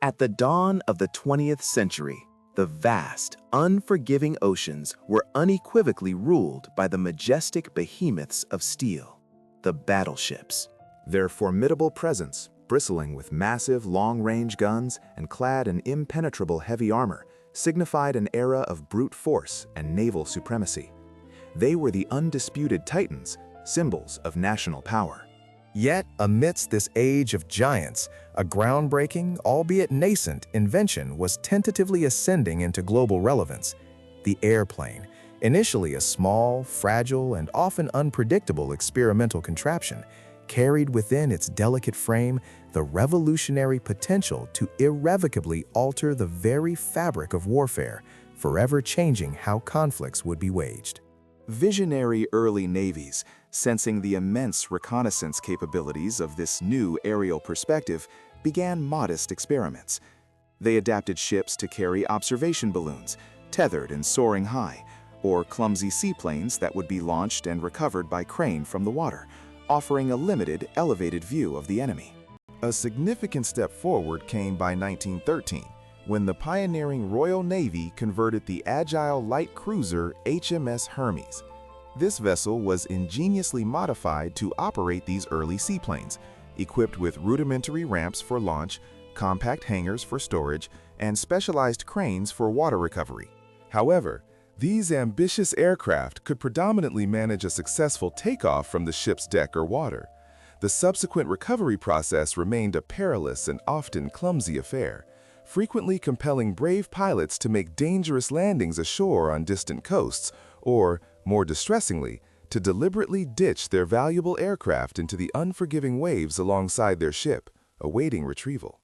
At the dawn of the 20th century, the vast, unforgiving oceans were unequivocally ruled by the majestic behemoths of steel, the battleships. Their formidable presence, bristling with massive long-range guns and clad in impenetrable heavy armor, signified an era of brute force and naval supremacy. They were the undisputed titans, symbols of national power. Yet, amidst this age of giants, a groundbreaking, albeit nascent, invention was tentatively ascending into global relevance: the airplane. Initially a small, fragile, and often unpredictable experimental contraption, carried within its delicate frame the revolutionary potential to irrevocably alter the very fabric of warfare, forever changing how conflicts would be waged. Visionary early navies, sensing the immense reconnaissance capabilities of this new aerial perspective, began modest experiments. They adapted ships to carry observation balloons, tethered and soaring high, or clumsy seaplanes that would be launched and recovered by crane from the water, offering a limited, elevated view of the enemy. A significant step forward came by 1913, when the pioneering Royal Navy converted the agile light cruiser HMS Hermes. This vessel was ingeniously modified to operate these early seaplanes, equipped with rudimentary ramps for launch, compact hangars for storage, and specialized cranes for water recovery. However, these ambitious aircraft could predominantly manage a successful takeoff from the ship's deck or water. The subsequent recovery process remained a perilous and often clumsy affair, frequently compelling brave pilots to make dangerous landings ashore on distant coasts, or, more distressingly, to deliberately ditch their valuable aircraft into the unforgiving waves alongside their ship, awaiting retrieval.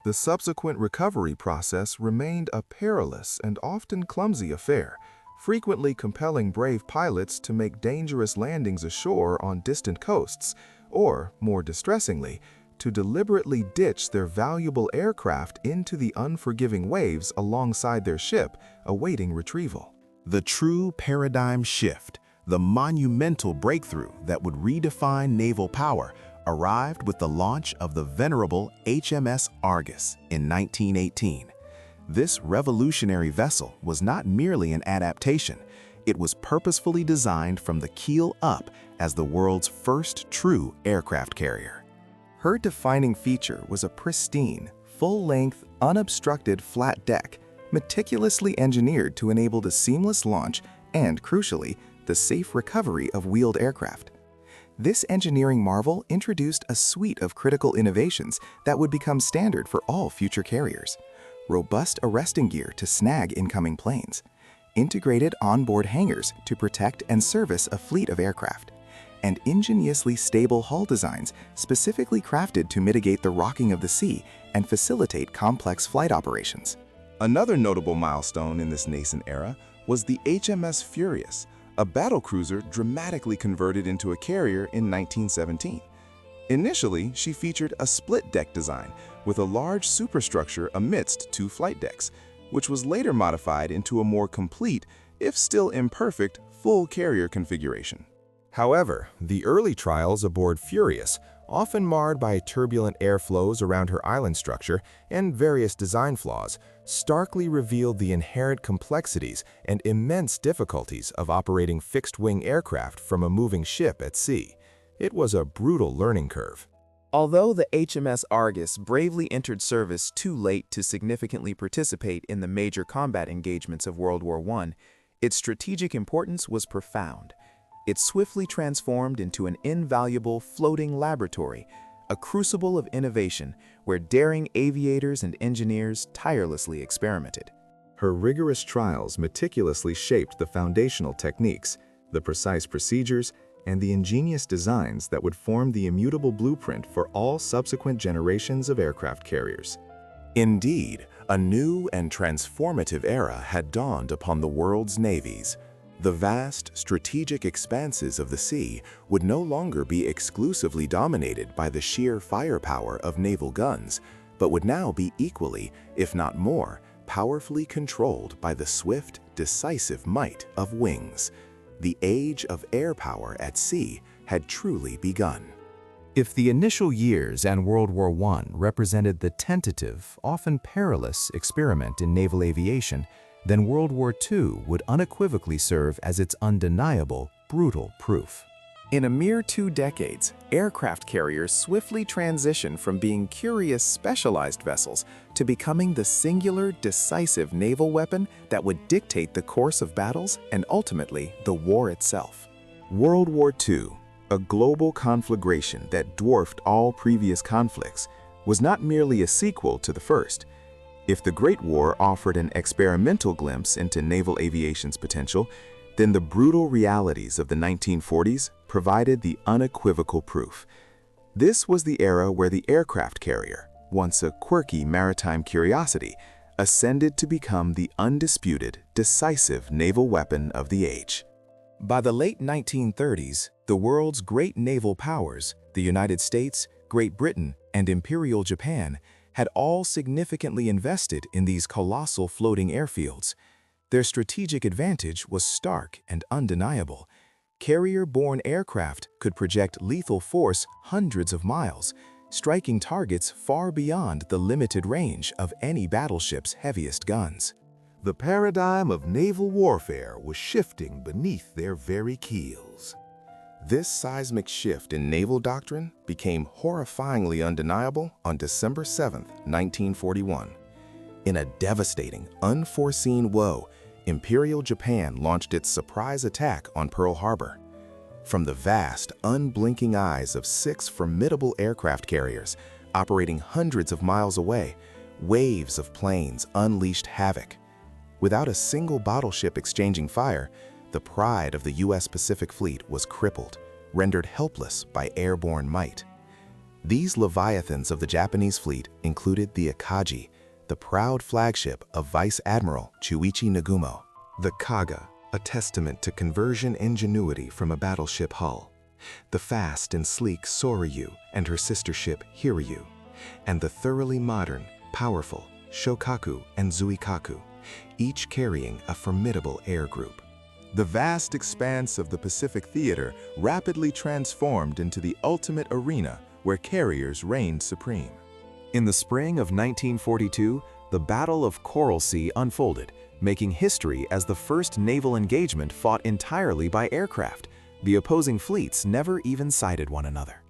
The subsequent recovery process remained a perilous and often clumsy affair, frequently compelling brave pilots to make dangerous landings ashore on distant coasts, or, more distressingly, to deliberately ditch their valuable aircraft into the unforgiving waves alongside their ship, awaiting retrieval. The true paradigm shift, the monumental breakthrough that would redefine naval power, arrived with the launch of the venerable HMS Argus in 1918. This revolutionary vessel was not merely an adaptation. It was purposefully designed from the keel up as the world's first true aircraft carrier. Her defining feature was a pristine, full-length, unobstructed flat deck, meticulously engineered to enable the seamless launch and, crucially, the safe recovery of wheeled aircraft. This engineering marvel introduced a suite of critical innovations that would become standard for all future carriers: robust arresting gear to snag incoming planes, integrated onboard hangars to protect and service a fleet of aircraft, and ingeniously stable hull designs specifically crafted to mitigate the rocking of the sea and facilitate complex flight operations. Another notable milestone in this nascent era was the HMS Furious, a battlecruiser dramatically converted into a carrier in 1917. Initially, she featured a split-deck design with a large superstructure amidst two flight decks, which was later modified into a more complete, if still imperfect, full carrier configuration. However, the early trials aboard Furious, often marred by turbulent airflows around her island structure and various design flaws, starkly revealed the inherent complexities and immense difficulties of operating fixed-wing aircraft from a moving ship at sea. It was a brutal learning curve. Although the HMS Argus bravely entered service too late to significantly participate in the major combat engagements of World War I, its strategic importance was profound. It swiftly transformed into an invaluable floating laboratory, a crucible of innovation where daring aviators and engineers tirelessly experimented. Her rigorous trials meticulously shaped the foundational techniques, the precise procedures, and the ingenious designs that would form the immutable blueprint for all subsequent generations of aircraft carriers. Indeed, a new and transformative era had dawned upon the world's navies. The vast, strategic expanses of the sea would no longer be exclusively dominated by the sheer firepower of naval guns, but would now be equally, if not more, powerfully controlled by the swift, decisive might of wings. The age of air power at sea had truly begun. If the initial years and World War I represented the tentative, often perilous, experiment in naval aviation, then World War II would unequivocally serve as its undeniable, brutal proof. In a mere 2 decades, aircraft carriers swiftly transitioned from being curious, specialized vessels to becoming the singular, decisive naval weapon that would dictate the course of battles and ultimately the war itself. World War II, a global conflagration that dwarfed all previous conflicts, was not merely a sequel to the first. If the Great War offered an experimental glimpse into naval aviation's potential, then the brutal realities of the 1940s provided the unequivocal proof. This was the era where the aircraft carrier, once a quirky maritime curiosity, ascended to become the undisputed, decisive naval weapon of the age. By the late 1930s, the world's great naval powers, the United States, Great Britain, and Imperial Japan, had all significantly invested in these colossal floating airfields. Their strategic advantage was stark and undeniable. Carrier-borne aircraft could project lethal force hundreds of miles, striking targets far beyond the limited range of any battleship's heaviest guns. The paradigm of naval warfare was shifting beneath their very keels. This seismic shift in naval doctrine became horrifyingly undeniable on December 7, 1941. In a devastating, unforeseen woe, Imperial Japan launched its surprise attack on Pearl Harbor. From the vast, unblinking eyes of 6 formidable aircraft carriers operating hundreds of miles away, waves of planes unleashed havoc. Without a single battleship exchanging fire, the pride of the U.S. Pacific Fleet was crippled, rendered helpless by airborne might. These leviathans of the Japanese fleet included the Akagi, the proud flagship of Vice Admiral Chuichi Nagumo. The Kaga, a testament to conversion ingenuity from a battleship hull. The fast and sleek Soryu and her sister ship Hiryu. And the thoroughly modern, powerful Shokaku and Zuikaku, each carrying a formidable air group. The vast expanse of the Pacific Theater rapidly transformed into the ultimate arena where carriers reigned supreme. In the spring of 1942, the Battle of Coral Sea unfolded, making history as the first naval engagement fought entirely by aircraft. The opposing fleets never even sighted one another.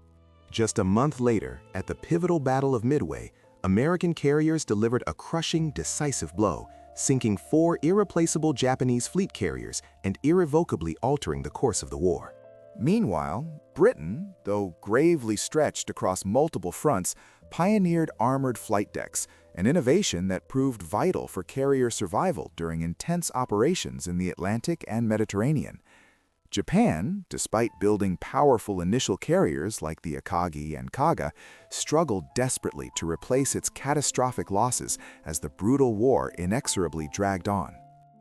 Just a month later, at the pivotal Battle of Midway, American carriers delivered a crushing, decisive blow, sinking 4 irreplaceable Japanese fleet carriers and irrevocably altering the course of the war. Meanwhile, Britain, though gravely stretched across multiple fronts, pioneered armored flight decks, an innovation that proved vital for carrier survival during intense operations in the Atlantic and Mediterranean. Japan, despite building powerful initial carriers like the Akagi and Kaga, struggled desperately to replace its catastrophic losses as the brutal war inexorably dragged on.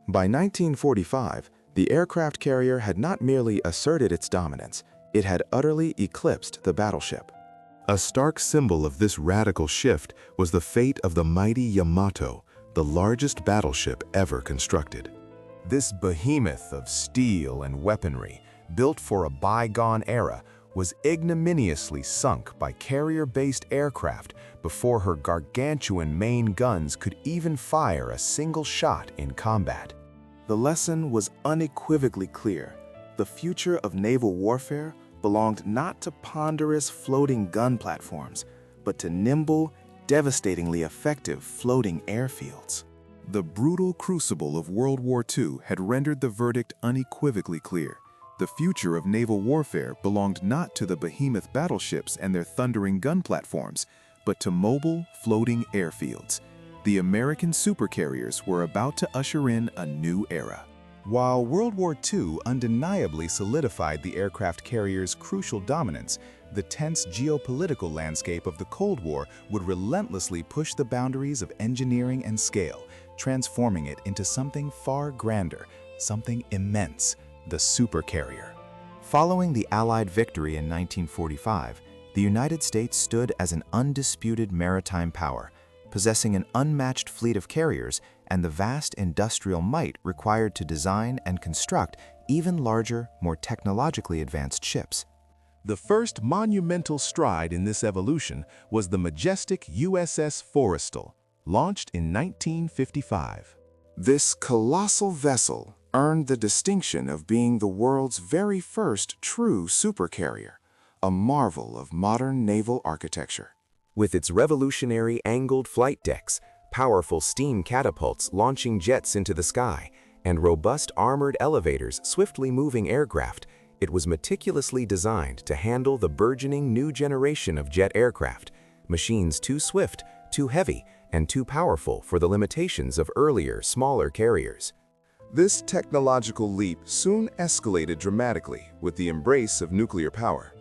By 1945, the aircraft carrier had not merely asserted its dominance, it had utterly eclipsed the battleship. A stark symbol of this radical shift was the fate of the mighty Yamato, the largest battleship ever constructed. This behemoth of steel and weaponry, built for a bygone era, was ignominiously sunk by carrier-based aircraft before her gargantuan main guns could even fire a single shot in combat. The lesson was unequivocally clear. The future of naval warfare belonged not to ponderous floating gun platforms, but to nimble, devastatingly effective floating airfields. The brutal crucible of World War II had rendered the verdict unequivocally clear. The future of naval warfare belonged not to the behemoth battleships and their thundering gun platforms, but to mobile, floating airfields. The American supercarriers were about to usher in a new era. While World War II undeniably solidified the aircraft carrier's crucial dominance, the tense geopolitical landscape of the Cold War would relentlessly push the boundaries of engineering and scale, transforming it into something far grander, something immense, the supercarrier. Following the Allied victory in 1945, the United States stood as an undisputed maritime power, possessing an unmatched fleet of carriers and the vast industrial might required to design and construct even larger, more technologically advanced ships. The first monumental stride in this evolution was the majestic USS Forrestal, launched in 1955. This colossal vessel earned the distinction of being the world's very first true supercarrier, a marvel of modern naval architecture. With its revolutionary angled flight decks, powerful steam catapults launching jets into the sky, and robust armored elevators swiftly moving aircraft, it was meticulously designed to handle the burgeoning new generation of jet aircraft, machines too swift, too heavy, and too powerful for the limitations of earlier, smaller carriers. This technological leap soon escalated dramatically with the embrace of nuclear power.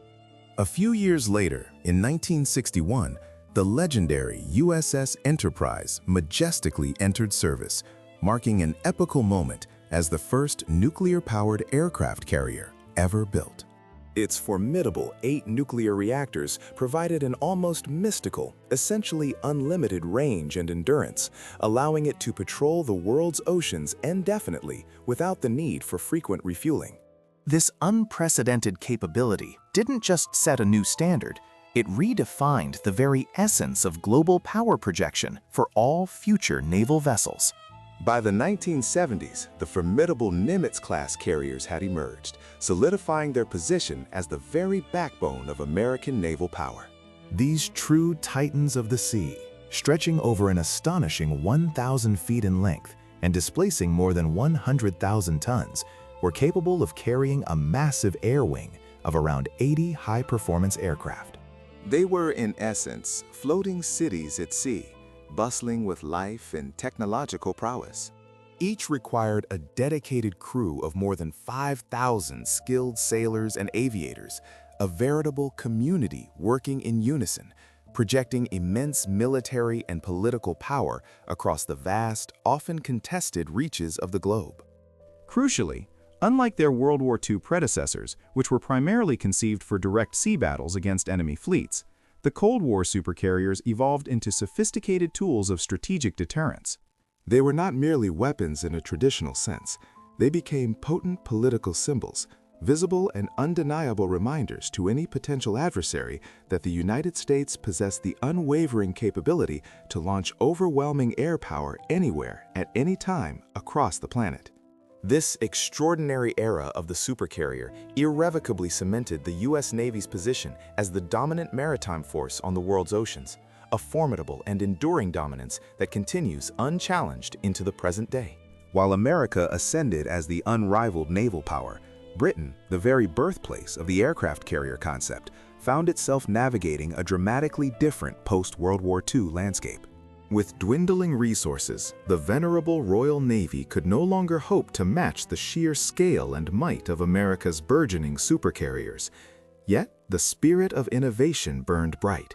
A few years later, in 1961, the legendary USS Enterprise majestically entered service, marking an epical moment as the first nuclear-powered aircraft carrier ever built. Its formidable 8 nuclear reactors provided an almost mystical, essentially unlimited range and endurance, allowing it to patrol the world's oceans indefinitely without the need for frequent refueling. This unprecedented capability didn't just set a new standard, it redefined the very essence of global power projection for all future naval vessels. By the 1970s, the formidable Nimitz-class carriers had emerged, solidifying their position as the very backbone of American naval power. These true titans of the sea, stretching over an astonishing 1,000 feet in length and displacing more than 100,000 tons, were capable of carrying a massive air wing of around 80 high-performance aircraft. They were, in essence, floating cities at sea, bustling with life and technological prowess. Each required a dedicated crew of more than 5,000 skilled sailors and aviators, a veritable community working in unison, projecting immense military and political power across the vast, often contested reaches of the globe. Crucially, unlike their World War II predecessors, which were primarily conceived for direct sea battles against enemy fleets, the Cold War supercarriers evolved into sophisticated tools of strategic deterrence. They were not merely weapons in a traditional sense. They became potent political symbols, visible and undeniable reminders to any potential adversary that the United States possessed the unwavering capability to launch overwhelming air power anywhere, at any time, across the planet. This extraordinary era of the supercarrier irrevocably cemented the U.S. Navy's position as the dominant maritime force on the world's oceans, a formidable and enduring dominance that continues unchallenged into the present day. While America ascended as the unrivaled naval power, Britain, the very birthplace of the aircraft carrier concept, found itself navigating a dramatically different post-World War II landscape. With dwindling resources, the venerable Royal Navy could no longer hope to match the sheer scale and might of America's burgeoning supercarriers. Yet, the spirit of innovation burned bright.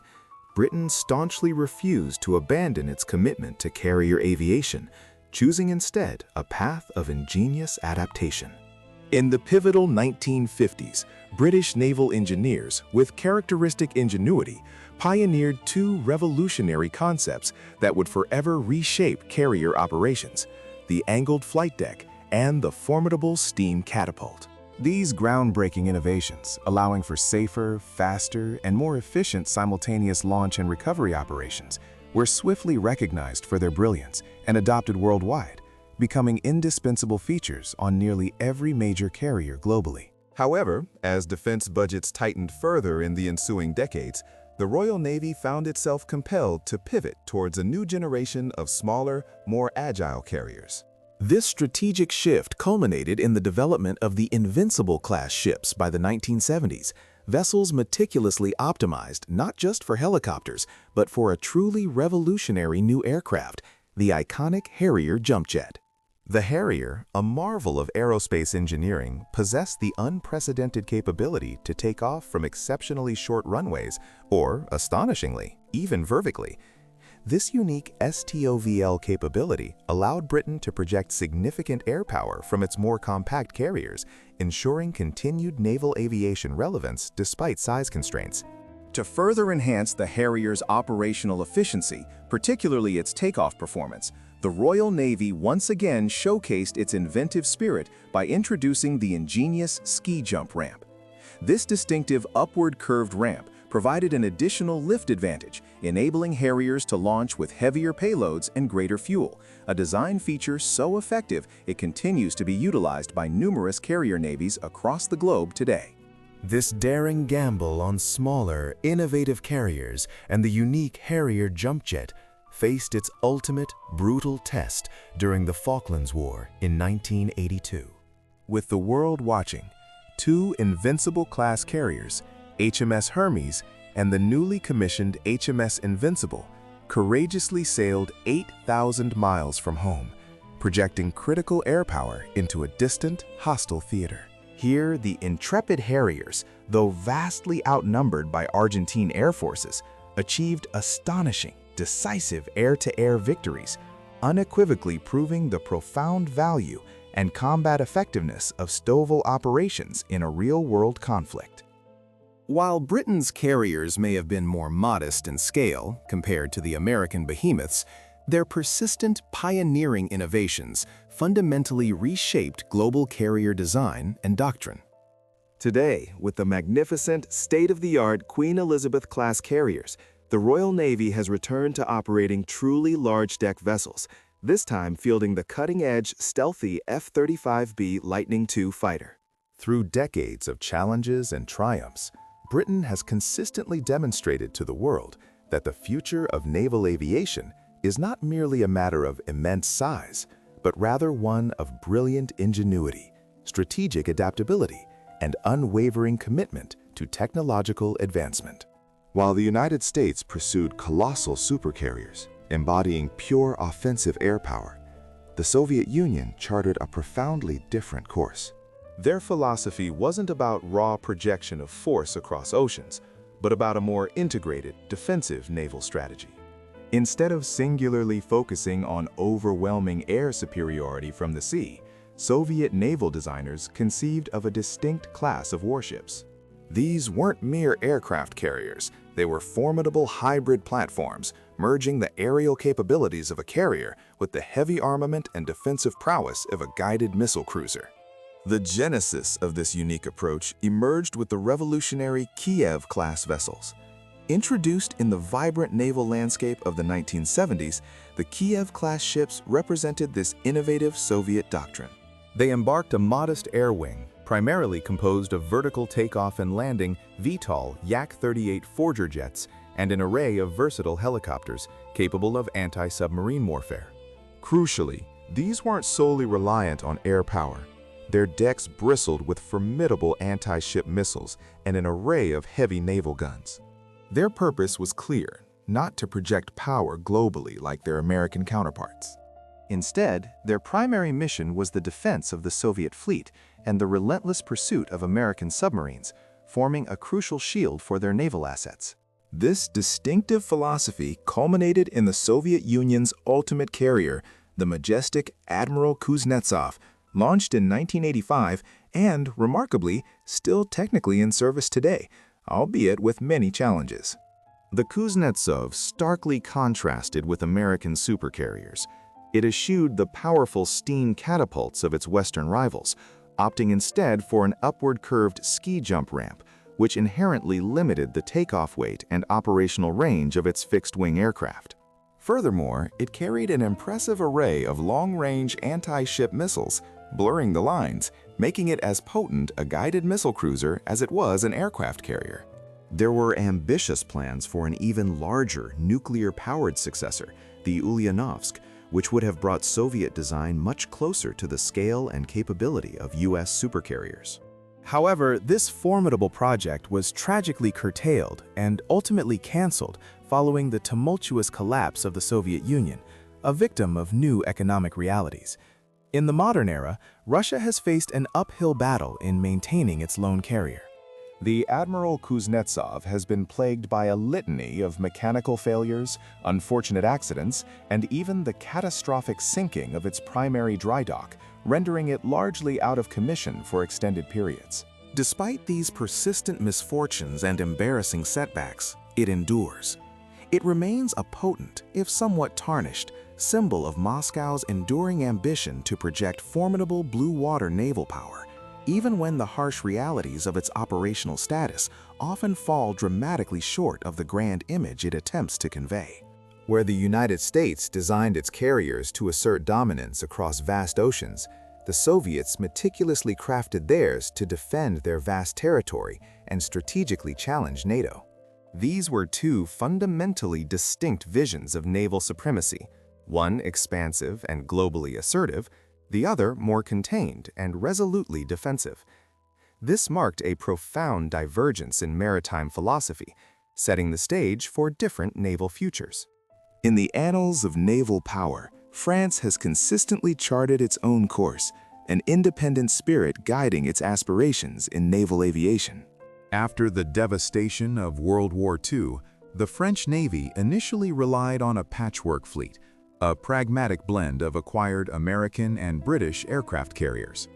Britain staunchly refused to abandon its commitment to carrier aviation, choosing instead a path of ingenious adaptation. In the pivotal 1950s, British naval engineers, with characteristic ingenuity, pioneered 2 revolutionary concepts that would forever reshape carrier operations: the angled flight deck and the formidable steam catapult. These groundbreaking innovations, allowing for safer, faster, and more efficient simultaneous launch and recovery operations, were swiftly recognized for their brilliance and adopted worldwide, becoming indispensable features on nearly every major carrier globally. However, as defense budgets tightened further in the ensuing decades, the Royal Navy found itself compelled to pivot towards a new generation of smaller, more agile carriers. This strategic shift culminated in the development of the Invincible-class ships by the 1970s, vessels meticulously optimized not just for helicopters, but for a truly revolutionary new aircraft, the iconic Harrier jump jet. The Harrier, a marvel of aerospace engineering, possessed the unprecedented capability to take off from exceptionally short runways, or, astonishingly, even vertically. This unique STOVL capability allowed Britain to project significant air power from its more compact carriers, ensuring continued naval aviation relevance despite size constraints. To further enhance the Harrier's operational efficiency, particularly its takeoff performance, the Royal Navy once again showcased its inventive spirit by introducing the ingenious ski jump ramp. This distinctive upward curved ramp provided an additional lift advantage, enabling Harriers to launch with heavier payloads and greater fuel, a design feature so effective it continues to be utilized by numerous carrier navies across the globe today. This daring gamble on smaller, innovative carriers and the unique Harrier jump jet faced its ultimate, brutal test during the Falklands War in 1982. With the world watching, two Invincible-class carriers, HMS Hermes and the newly commissioned HMS Invincible, courageously sailed 8,000 miles from home, projecting critical air power into a distant, hostile theater. Here, the intrepid Harriers, though vastly outnumbered by Argentine air forces, achieved astonishing, decisive air-to-air victories, unequivocally proving the profound value and combat effectiveness of STOVL operations in a real-world conflict. While Britain's carriers may have been more modest in scale compared to the American behemoths, their persistent, pioneering innovations fundamentally reshaped global carrier design and doctrine. Today, with the magnificent, state-of-the-art Queen Elizabeth-class carriers, the Royal Navy has returned to operating truly large-deck vessels, this time fielding the cutting-edge, stealthy F-35B Lightning II fighter. Through decades of challenges and triumphs, Britain has consistently demonstrated to the world that the future of naval aviation is not merely a matter of immense size, but rather one of brilliant ingenuity, strategic adaptability, and unwavering commitment to technological advancement. While the United States pursued colossal supercarriers, embodying pure offensive air power, the Soviet Union chartered a profoundly different course. Their philosophy wasn't about raw projection of force across oceans, but about a more integrated, defensive naval strategy. Instead of singularly focusing on overwhelming air superiority from the sea, Soviet naval designers conceived of a distinct class of warships. These weren't mere aircraft carriers, they were formidable hybrid platforms, merging the aerial capabilities of a carrier with the heavy armament and defensive prowess of a guided missile cruiser. The genesis of this unique approach emerged with the revolutionary Kiev-class vessels. Introduced in the vibrant naval landscape of the 1970s, the Kiev-class ships represented this innovative Soviet doctrine. They embarked a modest air wing, primarily composed of vertical takeoff and landing VTOL Yak-38 Forger jets and an array of versatile helicopters capable of anti-submarine warfare. Crucially, these weren't solely reliant on air power. Their decks bristled with formidable anti-ship missiles and an array of heavy naval guns. Their purpose was clear, not to project power globally like their American counterparts. Instead, their primary mission was the defense of the Soviet fleet and the relentless pursuit of American submarines, forming a crucial shield for their naval assets. This distinctive philosophy culminated in the Soviet Union's ultimate carrier, the majestic Admiral Kuznetsov, launched in 1985 and, remarkably, still technically in service today, albeit with many challenges. The Kuznetsov starkly contrasted with American supercarriers. It eschewed the powerful steam catapults of its Western rivals, opting instead for an upward-curved ski jump ramp, which inherently limited the takeoff weight and operational range of its fixed-wing aircraft. Furthermore, it carried an impressive array of long-range anti-ship missiles, blurring the lines, making it as potent a guided missile cruiser as it was an aircraft carrier. There were ambitious plans for an even larger nuclear-powered successor, the Ulyanovsk, which would have brought Soviet design much closer to the scale and capability of U.S. supercarriers. However, this formidable project was tragically curtailed and ultimately canceled following the tumultuous collapse of the Soviet Union, a victim of new economic realities. In the modern era, Russia has faced an uphill battle in maintaining its lone carrier. The Admiral Kuznetsov has been plagued by a litany of mechanical failures, unfortunate accidents, and even the catastrophic sinking of its primary dry dock, rendering it largely out of commission for extended periods. Despite these persistent misfortunes and embarrassing setbacks, it endures. It remains a potent, if somewhat tarnished, symbol of Moscow's enduring ambition to project formidable blue water naval power, even when the harsh realities of its operational status often fall dramatically short of the grand image it attempts to convey. Where the United States designed its carriers to assert dominance across vast oceans, the Soviets meticulously crafted theirs to defend their vast territory and strategically challenge NATO. These were two fundamentally distinct visions of naval supremacy, one expansive and globally assertive, the other more contained and resolutely defensive. This marked a profound divergence in maritime philosophy, setting the stage for different naval futures. In the annals of naval power, France has consistently charted its own course, an independent spirit guiding its aspirations in naval aviation. After the devastation of World War II, the French Navy initially relied on a patchwork fleet, a pragmatic blend of acquired American and British aircraft carriers.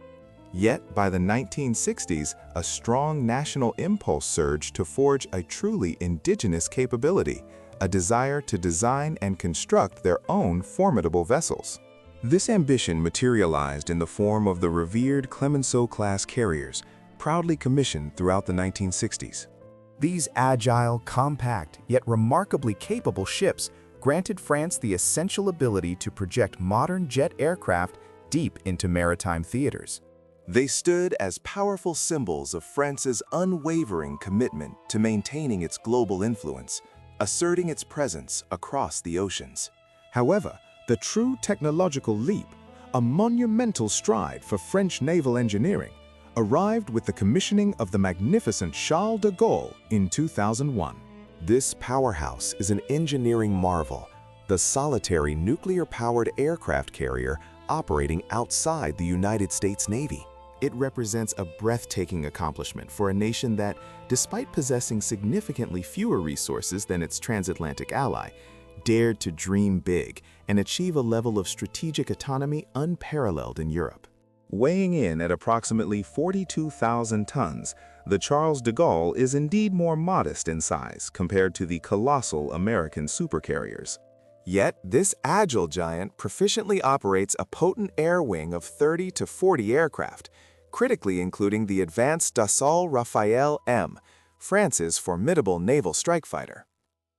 Yet, by the 1960s, a strong national impulse surged to forge a truly indigenous capability, a desire to design and construct their own formidable vessels. This ambition materialized in the form of the revered Clemenceau-class carriers, proudly commissioned throughout the 1960s. These agile, compact, yet remarkably capable ships granted France the essential ability to project modern jet aircraft deep into maritime theaters. They stood as powerful symbols of France's unwavering commitment to maintaining its global influence, asserting its presence across the oceans. However, the true technological leap, a monumental stride for French naval engineering, arrived with the commissioning of the magnificent Charles de Gaulle in 2001. This powerhouse is an engineering marvel, the solitary nuclear-powered aircraft carrier operating outside the United States Navy. It represents a breathtaking accomplishment for a nation that, despite possessing significantly fewer resources than its transatlantic ally, dared to dream big and achieve a level of strategic autonomy unparalleled in Europe. Weighing in at approximately 42,000 tons, the Charles de Gaulle is indeed more modest in size compared to the colossal American supercarriers. Yet, this agile giant proficiently operates a potent air wing of 30 to 40 aircraft, critically including the advanced Dassault Rafale M, France's formidable naval strike fighter.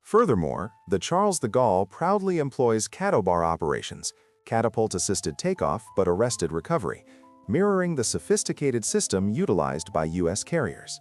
Furthermore, the Charles de Gaulle proudly employs catobar operations, catapult-assisted takeoff but arrested recovery, mirroring the sophisticated system utilized by U.S. carriers.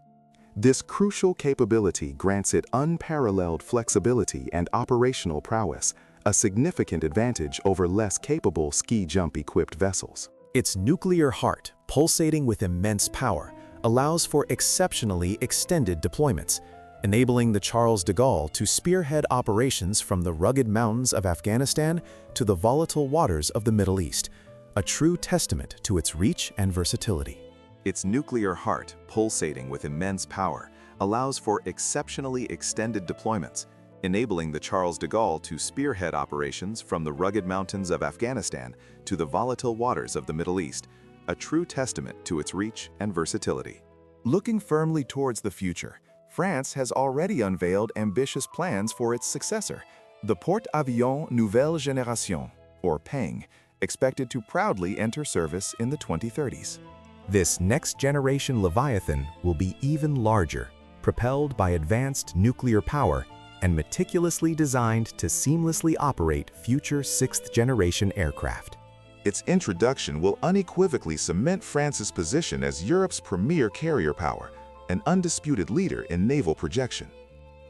This crucial capability grants it unparalleled flexibility and operational prowess, a significant advantage over less capable ski-jump-equipped vessels. Its nuclear heart, pulsating with immense power, allows for exceptionally extended deployments, enabling the Charles de Gaulle to spearhead operations from the rugged mountains of Afghanistan to the volatile waters of the Middle East, a true testament to its reach and versatility. Its nuclear heart, pulsating with immense power, allows for exceptionally extended deployments, enabling the Charles de Gaulle to spearhead operations from the rugged mountains of Afghanistan to the volatile waters of the Middle East, a true testament to its reach and versatility. Looking firmly towards the future, France has already unveiled ambitious plans for its successor, the Porte-Avions Nouvelle Génération, or PANG, expected to proudly enter service in the 2030s. This next-generation Leviathan will be even larger, propelled by advanced nuclear power and meticulously designed to seamlessly operate future sixth-generation aircraft. Its introduction will unequivocally cement France's position as Europe's premier carrier power, an undisputed leader in naval projection.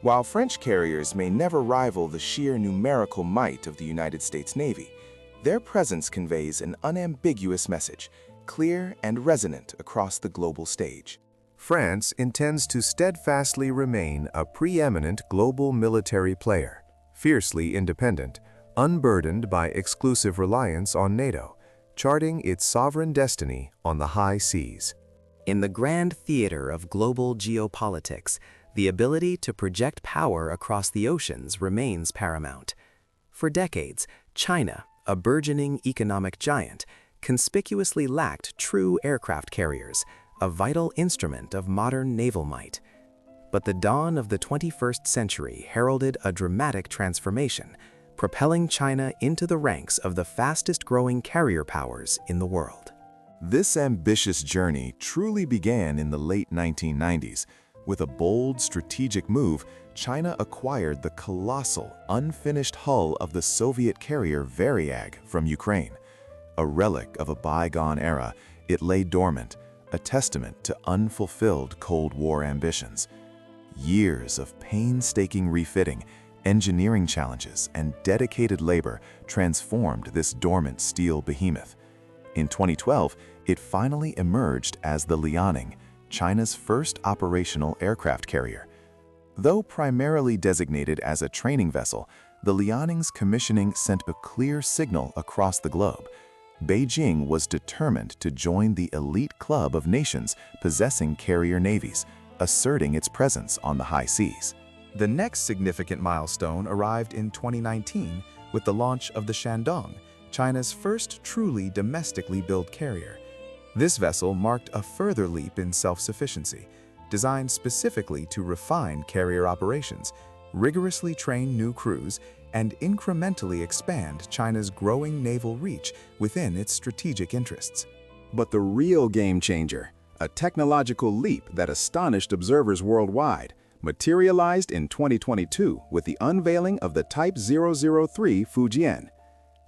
While French carriers may never rival the sheer numerical might of the United States Navy, their presence conveys an unambiguous message, clear and resonant across the global stage. France intends to steadfastly remain a preeminent global military player, fiercely independent, unburdened by exclusive reliance on NATO, charting its sovereign destiny on the high seas. In the grand theater of global geopolitics, the ability to project power across the oceans remains paramount. For decades, China, a burgeoning economic giant, conspicuously lacked true aircraft carriers, a vital instrument of modern naval might. But the dawn of the 21st century heralded a dramatic transformation, propelling China into the ranks of the fastest-growing carrier powers in the world. This ambitious journey truly began in the late 1990s. With a bold strategic move, China acquired the colossal, unfinished hull of the Soviet carrier Varyag from Ukraine. A relic of a bygone era, it lay dormant, a testament to unfulfilled Cold War ambitions. Years of painstaking refitting, engineering challenges, and dedicated labor transformed this dormant steel behemoth. In 2012, it finally emerged as the Liaoning, China's first operational aircraft carrier. Though primarily designated as a training vessel, the Liaoning's commissioning sent a clear signal across the globe. Beijing was determined to join the elite club of nations possessing carrier navies, asserting its presence on the high seas. The next significant milestone arrived in 2019 with the launch of the Shandong, China's first truly domestically built carrier. This vessel marked a further leap in self-sufficiency, designed specifically to refine carrier operations, rigorously train new crews, and incrementally expand China's growing naval reach within its strategic interests. But the real game changer, a technological leap that astonished observers worldwide, materialized in 2022 with the unveiling of the Type 003 Fujian.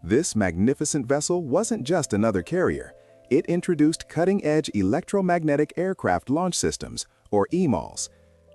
This magnificent vessel wasn't just another carrier. It introduced cutting-edge electromagnetic aircraft launch systems, or EMALS.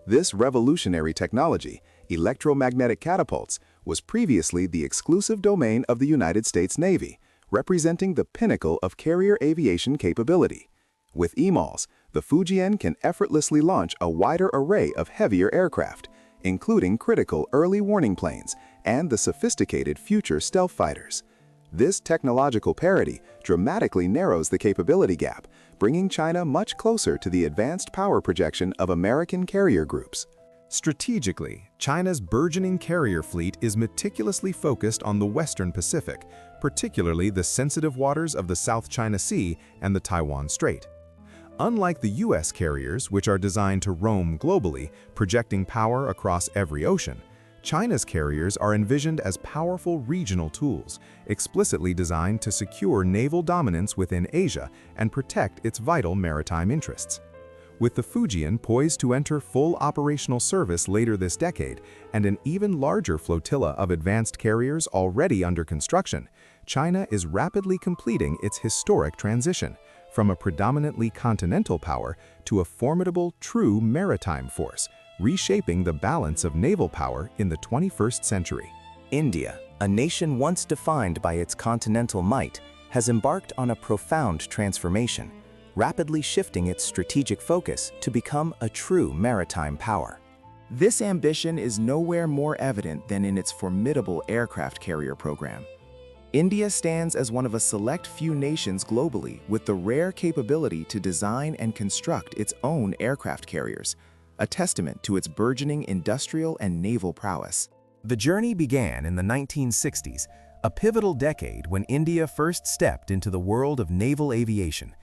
This revolutionary technology, electromagnetic catapults, was previously the exclusive domain of the United States Navy, representing the pinnacle of carrier aviation capability. With EMALS, the Fujian can effortlessly launch a wider array of heavier aircraft, including critical early warning planes and the sophisticated future stealth fighters. This technological parity dramatically narrows the capability gap, bringing China much closer to the advanced power projection of American carrier groups. Strategically, China's burgeoning carrier fleet is meticulously focused on the Western Pacific, particularly the sensitive waters of the South China Sea and the Taiwan Strait. Unlike the U.S. carriers, which are designed to roam globally, projecting power across every ocean, China's carriers are envisioned as powerful regional tools, explicitly designed to secure naval dominance within Asia and protect its vital maritime interests. With the Fujian poised to enter full operational service later this decade and an even larger flotilla of advanced carriers already under construction, China is rapidly completing its historic transition from a predominantly continental power to a formidable true maritime force, reshaping the balance of naval power in the 21st century. India, a nation once defined by its continental might, has embarked on a profound transformation, rapidly shifting its strategic focus to become a true maritime power. This ambition is nowhere more evident than in its formidable aircraft carrier program. India stands as one of a select few nations globally with the rare capability to design and construct its own aircraft carriers, a testament to its burgeoning industrial and naval prowess. The journey began in the 1960s, a pivotal decade when India first stepped into the world of naval aviation.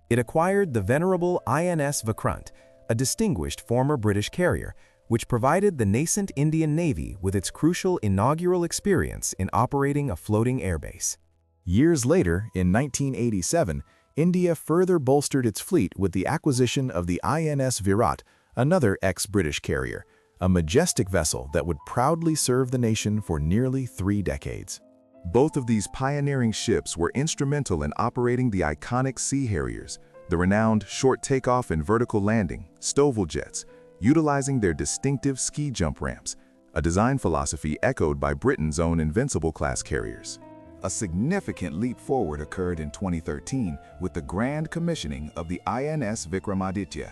It acquired the venerable INS Vikrant, a distinguished former British carrier, which provided the nascent Indian Navy with its crucial inaugural experience in operating a floating airbase. Years later, in 1987, India further bolstered its fleet with the acquisition of the INS Virat, another ex-British carrier, a majestic vessel that would proudly serve the nation for nearly 3 decades. Both of these pioneering ships were instrumental in operating the iconic Sea Harriers, the renowned short takeoff and vertical landing, Stovall jets, utilizing their distinctive ski jump ramps, a design philosophy echoed by Britain's own Invincible-class carriers. A significant leap forward occurred in 2013 with the grand commissioning of the INS Vikramaditya.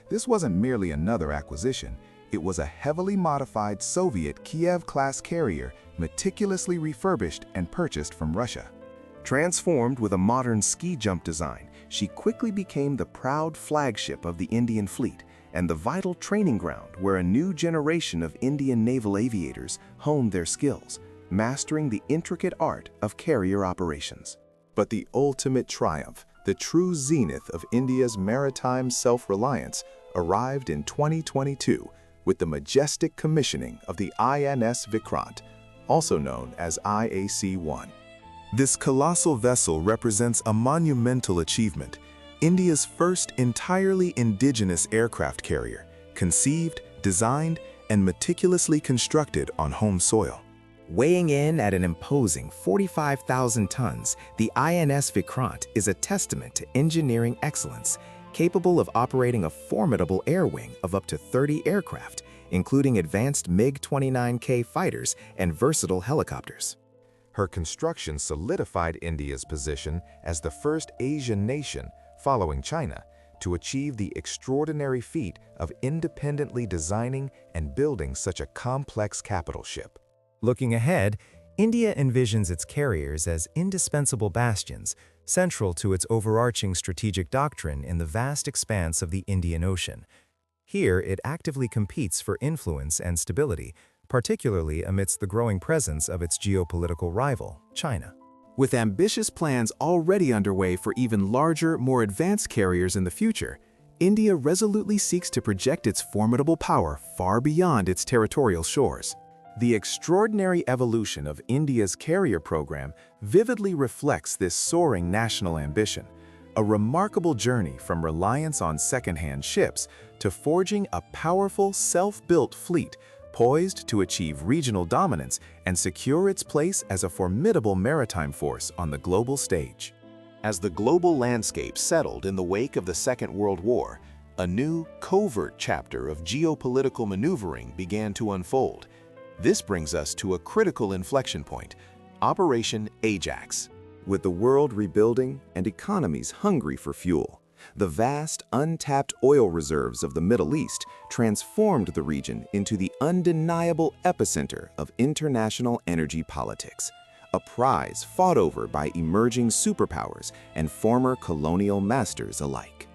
This wasn't merely another acquisition, it was a heavily modified Soviet Kiev-class carrier meticulously refurbished and purchased from Russia. Transformed with a modern ski jump design, she quickly became the proud flagship of the Indian fleet and the vital training ground where a new generation of Indian naval aviators honed their skills, mastering the intricate art of carrier operations. But the ultimate triumph, the true zenith of India's maritime self-reliance, arrived in 2022 with the majestic commissioning of the INS Vikrant, also known as IAC-1. This colossal vessel represents a monumental achievement, India's first entirely indigenous aircraft carrier, conceived, designed, and meticulously constructed on home soil. Weighing in at an imposing 45,000 tons, the INS Vikrant is a testament to engineering excellence, capable of operating a formidable air wing of up to 30 aircraft, including advanced MiG-29K fighters and versatile helicopters. Her construction solidified India's position as the first Asian nation, following China, to achieve the extraordinary feat of independently designing and building such a complex capital ship. Looking ahead, India envisions its carriers as indispensable bastions, central to its overarching strategic doctrine in the vast expanse of the Indian Ocean. Here, it actively competes for influence and stability, particularly amidst the growing presence of its geopolitical rival, China. With ambitious plans already underway for even larger, more advanced carriers in the future, India resolutely seeks to project its formidable power far beyond its territorial shores. The extraordinary evolution of India's carrier program vividly reflects this soaring national ambition, a remarkable journey from reliance on second-hand ships to forging a powerful, self-built fleet poised to achieve regional dominance and secure its place as a formidable maritime force on the global stage. As the global landscape settled in the wake of the Second World War, a new, covert chapter of geopolitical maneuvering began to unfold. This brings us to a critical inflection point, Operation Ajax. With the world rebuilding and economies hungry for fuel, the vast, untapped oil reserves of the Middle East transformed the region into the undeniable epicenter of international energy politics, a prize fought over by emerging superpowers and former colonial masters alike.